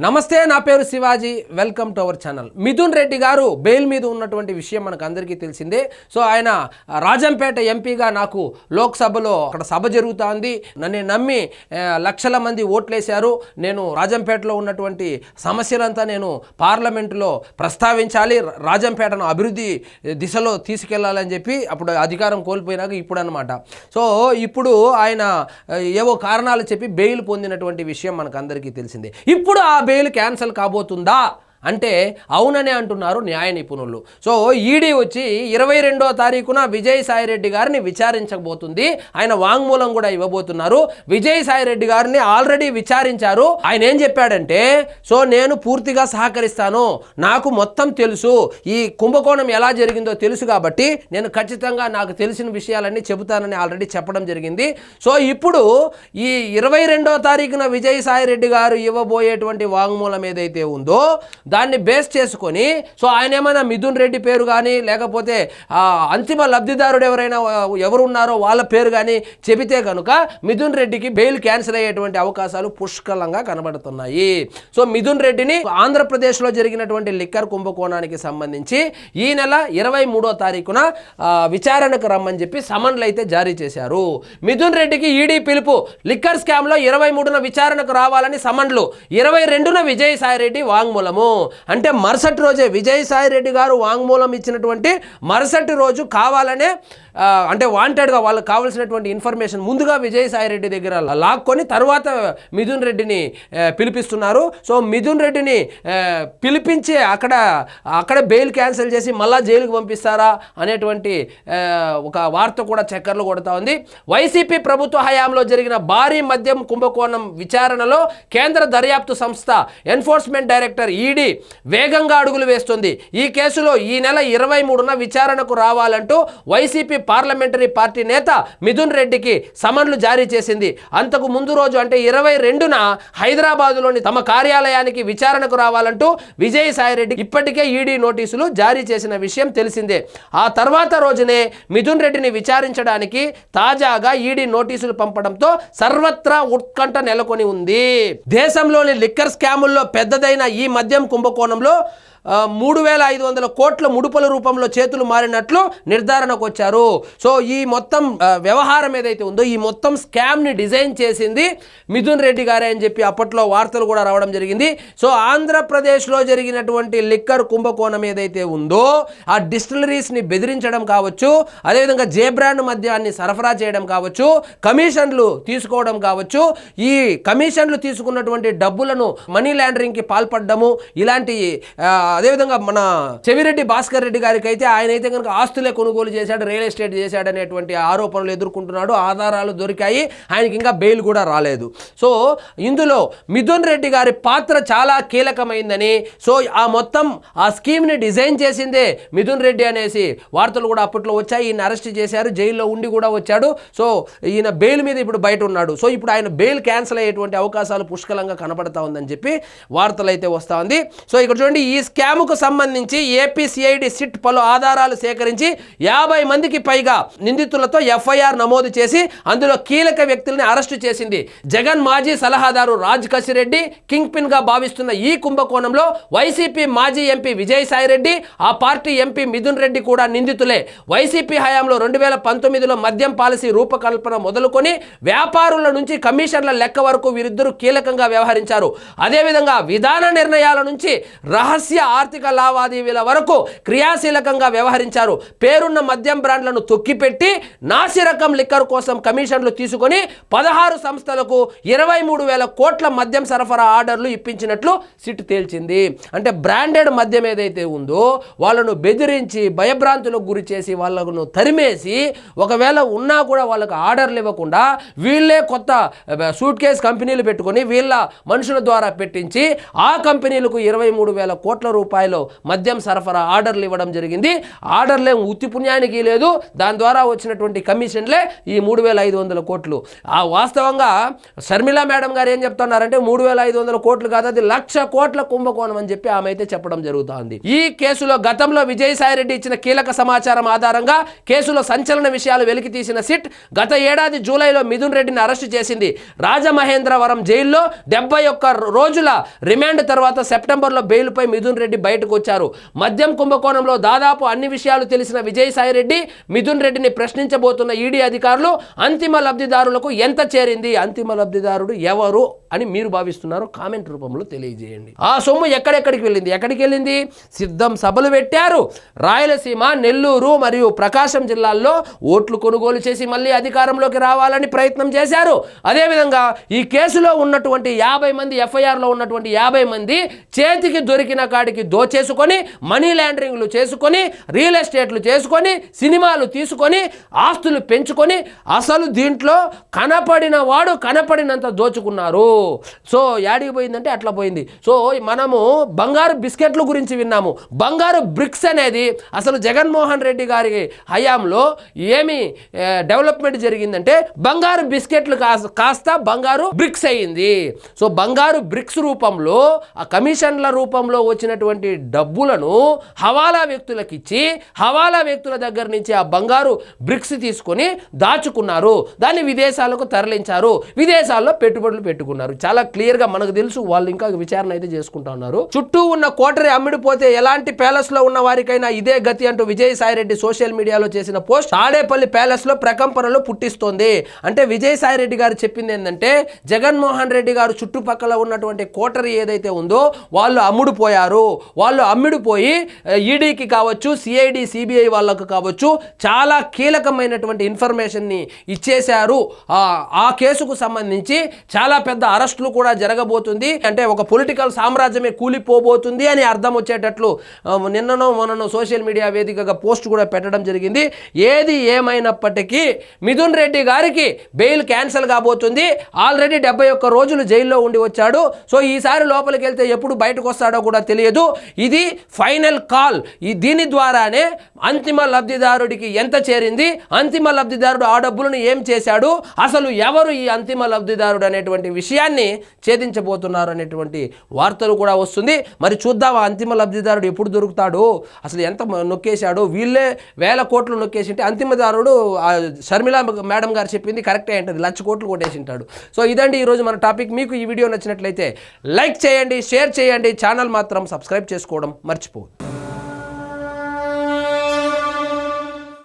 నమస్తే, నా పేరు Shivaji. Welcome to our channel. Mithun Reddy గారు బెయిల్ మీద ఉన్నటువంటి విషయం మనకు అందరికీ తెలిసిందే. సో ఆయన రాజంపేట ఎంపీగా నాకు లోక్సభలో అక్కడ సభ జరుగుతోంది, నన్ను నమ్మి లక్షల మంది ఓట్లేశారు, నేను రాజంపేటలో ఉన్నటువంటి సమస్యలంతా నేను పార్లమెంటులో ప్రస్తావించాలి, రాజంపేటను అభివృద్ధి దిశలో తీసుకెళ్లాలని చెప్పి అప్పుడు అధికారం కోల్పోయినాక ఇప్పుడు అనమాట. సో ఇప్పుడు ఆయన ఏవో కారణాలు చెప్పి బెయిల్ పొందినటువంటి విషయం మనకు అందరికీ తెలిసిందే. ఇప్పుడు ఆ బెయిల్ క్యాన్సిల్ కాబోతుందా అంటే అవుననే అంటున్నారు న్యాయ నిపుణులు. సో ఈడీ వచ్చి 22వ తారీఖున విజయసాయిరెడ్డి గారిని విచారించబోతుంది. ఆయన వాంగ్మూలం కూడా ఇవ్వబోతున్నారు. విజయసాయిరెడ్డి గారిని ఆల్రెడీ విచారించారు. ఆయన ఏం చెప్పాడంటే, సో నేను పూర్తిగా సహకరిస్తాను, నాకు మొత్తం తెలుసు, ఈ కుంభకోణం ఎలా జరిగిందో తెలుసు కాబట్టి నేను ఖచ్చితంగా నాకు తెలిసిన విషయాలన్నీ చెబుతానని ఆల్రెడీ చెప్పడం జరిగింది. సో ఇప్పుడు ఈ 22వ తారీఖున విజయసాయిరెడ్డి గారు ఇవ్వబోయేటువంటి వాంగ్మూలం ఏదైతే ఉందో దాన్ని బేస్ చేసుకొని సో ఆయన ఏమైనా మిథున్ రెడ్డి పేరు కానీ లేకపోతే అంతిమ లబ్ధిదారుడు ఎవరు ఉన్నారో వాళ్ళ పేరు కానీ చెబితే కనుక మిథున్ రెడ్డికి బెయిల్ క్యాన్సిల్ అయ్యేటువంటి అవకాశాలు పుష్కలంగా కనబడుతున్నాయి. సో మిథున్ రెడ్డిని ఆంధ్రప్రదేశ్లో జరిగినటువంటి లిక్కర్ కుంభకోణానికి సంబంధించి ఈ నెల 23వ తారీఖున విచారణకు రమ్మని చెప్పి సమన్లు అయితే జారీ చేశారు. మిథున్ రెడ్డికి ఈడీ పిలుపు, లిక్కర్ స్కామ్లో 23న విచారణకు రావాలని సమన్లు, 22న విజయసాయిరెడ్డి వాంగ్మూలము. అంటే మరుసటి రోజే విజయసాయిరెడ్డి గారు వాంగ్మూలం ఇచ్చినటువంటి మరుసటి రోజు కావాలనే అంటే వాంటెడ్గా వాళ్ళకి కావాల్సినటువంటి ఇన్ఫర్మేషన్ ముందుగా విజయసాయిరెడ్డి దగ్గర లాక్కొని తర్వాత మిథున్ రెడ్డిని పిలిపిస్తున్నారు. సో మిథున్ రెడ్డిని పిలిపించి అక్కడ బెయిల్ క్యాన్సిల్ చేసి మళ్ళా జైలుకు పంపిస్తారా అనేటువంటి ఒక వార్త కూడా చక్కర్లు కొడతా ఉంది. వైసీపీ ప్రభుత్వ హయాంలో జరిగిన భారీ మద్యం కుంభకోణం విచారణలో కేంద్ర దర్యాప్తు సంస్థ ఎన్ఫోర్స్మెంట్ డైరెక్టర్ ఈడీ వేగంగా అడుగులు వేస్తుంది. ఈ కేసులో ఈ నెల 23న విచారణకు రావాలంటూ వైసీపీ పార్లమెంటరీ పార్టీ నేత మిథున్ రెడ్డికి సమన్లు జారీ చేసింది. అంతకు ముందు రోజు అంటే 22న హైదరాబాదులోని తమ కార్యాలయానికి విచారణకు రావాలంటూ విజయసాయిరెడ్డి ఇప్పటికే ఈడీ నోటీసులు జారీ చేసిన విషయం తెలిసిందే. ఆ తర్వాత రోజునే మిథున్ రెడ్డిని విచారించడానికి తాజాగా ఈడీ నోటీసులు పంపడంతో సర్వత్రా ఉత్కంఠ నెలకొని ఉంది. దేశంలోని లిక్కర్ స్కాముల్లో పెద్దదైన ఈ మద్యం కుంభకోణంలో 3,500 కోట్ల ముడుపుల రూపంలో చేతులు మారినట్లు నిర్ధారణకు వచ్చారు. సో ఈ మొత్తం వ్యవహారం ఏదైతే ఉందో ఈ మొత్తం స్కామ్ని డిజైన్ చేసింది మిథున్ రెడ్డి గారే అని చెప్పి అప్పట్లో వార్తలు కూడా రావడం జరిగింది. సో ఆంధ్రప్రదేశ్లో జరిగినటువంటి లిక్కర్ కుంభకోణం ఏదైతే ఉందో ఆ డిస్టిలరీస్ని బెదిరించడం కావచ్చు, అదేవిధంగా జే బ్రాండ్ మద్యాన్ని సరఫరా చేయడం కావచ్చు, కమిషన్లు తీసుకోవడం కావచ్చు, ఈ కమిషన్లు తీసుకున్నటువంటి డబ్బులను మనీ లాండరింగ్కి పాల్పడము, ఇలాంటి అదేవిధంగా మన చెవిరెడ్డి భాస్కర్ రెడ్డి గారికి అయితే ఆయన అయితే కనుక ఆస్తులే కొనుగోలు చేశాడు, రియల్ ఎస్టేట్ చేశాడు అనేటువంటి ఆరోపణలు ఎదుర్కొంటున్నాడు. ఆధారాలు దొరికాయి, ఆయనకి ఇంకా బెయిల్ కూడా రాలేదు. సో ఇందులో మిథున్ రెడ్డి గారి పాత్ర చాలా కీలకమైందని, సో ఆ మొత్తం ఆ స్కీమ్ని డిజైన్ చేసిందే మిథున్ రెడ్డి అనేసి వార్తలు కూడా అప్పట్లో వచ్చాయి. ఈయన అరెస్ట్ చేశారు, జైల్లో ఉండి కూడా వచ్చాడు. సో ఈయన బెయిల్ మీద ఇప్పుడు బయట ఉన్నాడు. సో ఇప్పుడు ఆయన బెయిల్ క్యాన్సిల్ అయ్యేటువంటి అవకాశాలు పుష్కలంగా కనబడతా ఉందని చెప్పి వార్తలు అయితే వస్తూ ఉంది. సో ఇక్కడ చూడండి, ఈ స్కామ్కు సంబంధించి ఏపీసీఐడి సిట్ పలు ఆధారాలు సేకరించి 50 మందికి పైగా నిందితులతో ఎఫ్ఐఆర్ నమోదు చేసి అందులో కీలక వ్యక్తుల్ని అరెస్టు చేసింది. జగన్ మాజీ సలహాదారు రాజ్ కసిరెడ్డి కింగ్ పిన్ గా భావిస్తున్న ఈ కుంభకోణంలో వైసీపీ మాజీ ఎంపీ విజయసాయిరెడ్డి, ఆ పార్టీ ఎంపీ మిథున్ రెడ్డి కూడా నిందితులే. వైసీపీ హయాంలో 2019లో మద్యం పాలసీ రూపకల్పన మొదలుకొని వ్యాపారుల నుంచి కమిషన్ల లెక్క వరకు వీరిద్దరూ కీలకంగా వ్యవహరించారు. అదేవిధంగా విధాన నిర్ణయాల నుంచి రహస్య ఆర్థిక లావాదేవీల వరకు క్రియాశీలకంగా వ్యవహరించారు. పేరున్న మద్యం బ్రాండ్లను తొక్కిపెట్టి నాసిరకం లిక్కర్ కోసం కమిషన్లు తీసుకొని 16 సంస్థలకు 23,000 కోట్ల మద్యం సరఫరా ఆర్డర్లు ఇప్పించినట్లు సిట్ తేల్చింది. అంటే బ్రాండెడ్ మద్యం ఏదైతే ఉందో వాళ్ళను బెదిరించి భయభ్రాంతులకు గురి చేసి వాళ్ళను తరిమేసి ఒకవేళ ఉన్నా కూడా వాళ్ళకు ఆర్డర్లు ఇవ్వకుండా వీళ్ళే కొత్త సూట్ కేస్ కంపెనీలు పెట్టుకొని వీళ్ళ మనుషుల ద్వారా పెట్టించి ఆ కంపెనీలకు 23,000 కోట్ల రూపాయలు మద్యం సరఫరా ఆర్డర్లు ఇవ్వడం జరిగింది. ఆర్డర్లే ఉత్తి పుణ్యానికి లేదు, దాని ద్వారా వచ్చినటువంటి కమిషన్లే ఈ 3,500 కోట్లు. ఆ వాస్తవంగా షర్మిలా మేడం గారు ఏం చెప్తున్నారంటే 3,500 కోట్లు కాదు, అది 1,00,000 కోట్ల కుంభకోణం అని చెప్పి ఆమె అయితే చెప్పడం జరుగుతుంది. ఈ కేసులో గతంలో విజయసాయిరెడ్డి ఇచ్చిన కీలక సమాచారం ఆధారంగా కేసులో సంచలన విషయాలు వెలికి తీసిన సిట్ గత ఏడాది జూలైలో మిథున్ రెడ్డిని అరెస్టు చేసింది. రాజమహేంద్రవరం జైల్లో 71 రోజుల రిమాండ్ తర్వాత సెప్టెంబర్లో బెయిల్పై మిథున్ రెడ్డి బయటకు వచ్చారు. మద్యం కుంభకోణంలో దాదాపు అన్ని విషయాలు తెలిసిన విజయసాయిరెడ్డి మిథున్ రెడ్డిని ప్రశ్నించబోతున్న ఈడీ అధికారులు అంతిమ లబ్ధిదారులకు ఎంత చేరింది, అంతిమ లబ్ధిదారుడు ఎవరు అని మీరు భావిస్తున్నారు కామెంట్ రూపంలో తెలియజేయండి. ఆ సొమ్ము ఎక్కడికి వెళ్ళింది? సిద్ధం సభలు పెట్టారు. రాయలసీమ, నెల్లూరు మరియు ప్రకాశం జిల్లాల్లో ఓట్లు కొనుగోలు చేసి మళ్ళీ అధికారంలోకి రావాలని ప్రయత్నం చేశారు. అదేవిధంగా ఈ కేసులో ఉన్నటువంటి 50 మంది, ఎఫ్ఐఆర్లో ఉన్నటువంటి 50 మంది చేతికి దొరికిన కాడికి దోచేసుకొని మనీ లాండరింగ్లు చేసుకొని రియల్ ఎస్టేట్లు చేసుకొని సినిమాలు తీసుకొని ఆస్తులు పెంచుకొని అసలు దీంట్లో కనపడిన వాడు కనపడినంత దోచుకున్నారు. సో యాడికి పోయిందంటే అట్లా పోయింది. సో మనము బంగారు బిస్కెట్ల గురించి విన్నాము. బంగారు బ్రిక్స్ అనేది అసలు జగన్మోహన్ రెడ్డి గారి హయాంలో ఏమి డెవలప్మెంట్ జరిగిందంటే బంగారు బిస్కెట్లు కాస్త బంగారు బ్రిక్స్ అయ్యింది. సో బంగారు బ్రిక్స్ రూపంలో ఆ కమిషన్ల రూపంలో వచ్చినటువంటి డబ్బులను హవాలా వ్యక్తులకు ఇచ్చి హవాలా వ్యక్తుల దగ్గర నుంచి ఆ బంగారు బ్రిక్స్ తీసుకొని దాచుకున్నారు. దాన్ని విదేశాలకు తరలించారు, విదేశాల్లో పెట్టుబడులు పెట్టుకున్నారు. చాలా క్లియర్గా మనకు తెలుసు. వాళ్ళు ఇంకా విచారణ అయితే చేసుకుంటా ఉన్నారు. చుట్టూ ఉన్న కోటరీ అమ్మిడిపోతే ఎలాంటి ప్యాలెస్ లో ఉన్న వారికైనా ఇదే గతి అంటూ విజయసాయిరెడ్డి సోషల్ మీడియాలో చేసిన పోస్ట్ తాడేపల్లి ప్యాలెస్ లో ప్రకంపనలు పుట్టిస్తోంది. అంటే విజయసాయిరెడ్డి గారు చెప్పింది ఏంటంటే జగన్మోహన్ రెడ్డి గారు చుట్టుపక్కల ఉన్నటువంటి కోటరీ ఏదైతే ఉందో వాళ్ళు అమ్ముడుపోయారు. వాళ్ళు అమ్ముడుపోయి ఈడీకి కావచ్చు, సిఐడి సిబిఐ వాళ్ళకు కావచ్చు చాలా కీలకమైనటువంటి ఇన్ఫర్మేషన్ని ఇచ్చేశారు. ఆ కేసుకు సంబంధించి చాలా పెద్ద అరెస్టులు కూడా జరగబోతుంది. అంటే ఒక పొలిటికల్ సామ్రాజ్యమే కూలిపోబోతుంది అని అర్థం వచ్చేటట్లు నిన్ననో మొన్ననో సోషల్ మీడియా వేదికగా పోస్ట్ కూడా పెట్టడం జరిగింది. ఏది ఏమైనప్పటికీ మిథున్ రెడ్డి గారికి బెయిల్ క్యాన్సిల్ కాబోతుంది. ఆల్రెడీ 71 రోజులు జైల్లో ఉండి వచ్చాడు. సో ఈసారి లోపలికి వెళ్తే ఎప్పుడు బయటకు వస్తాడో కూడా తెలియదు. ఇది ఫైనల్ కాల్. దీని ద్వారానే అంతిమ లబ్ధిదారుడికి ఎంత చేరింది, అంతిమ లబ్ధిదారుడు ఆ డబ్బులను ఏం చేశాడు, అసలు ఎవరు ఈ అంతిమ లబ్ధిదారుడు అనేటువంటి విషయాన్ని ఛేదించబోతున్నారు అనేటువంటి వార్తలు కూడా వస్తుంది. మరి చూద్దాం ఆ అంతిమ లబ్ధిదారుడు ఎప్పుడు దొరుకుతాడు, అసలు ఎంత నొక్కేశాడు. వీళ్ళే 1000 కోట్లు నొక్కేసింటే అంతిమదారుడు షర్మిలా మేడం గారు చెప్పింది కరెక్టే ఉంటుంది, 1,00,000 కోట్లు కొట్టేసింటాడు. సో ఇదండి ఈరోజు మన టాపిక్. మీకు ఈ వీడియో నచ్చినట్లయితే లైక్ చేయండి, షేర్ చేయండి, ఛానల్ మాత్రం సబ్స్క్రైబ్ చేసుకోవడం మర్చిపోవద్దు.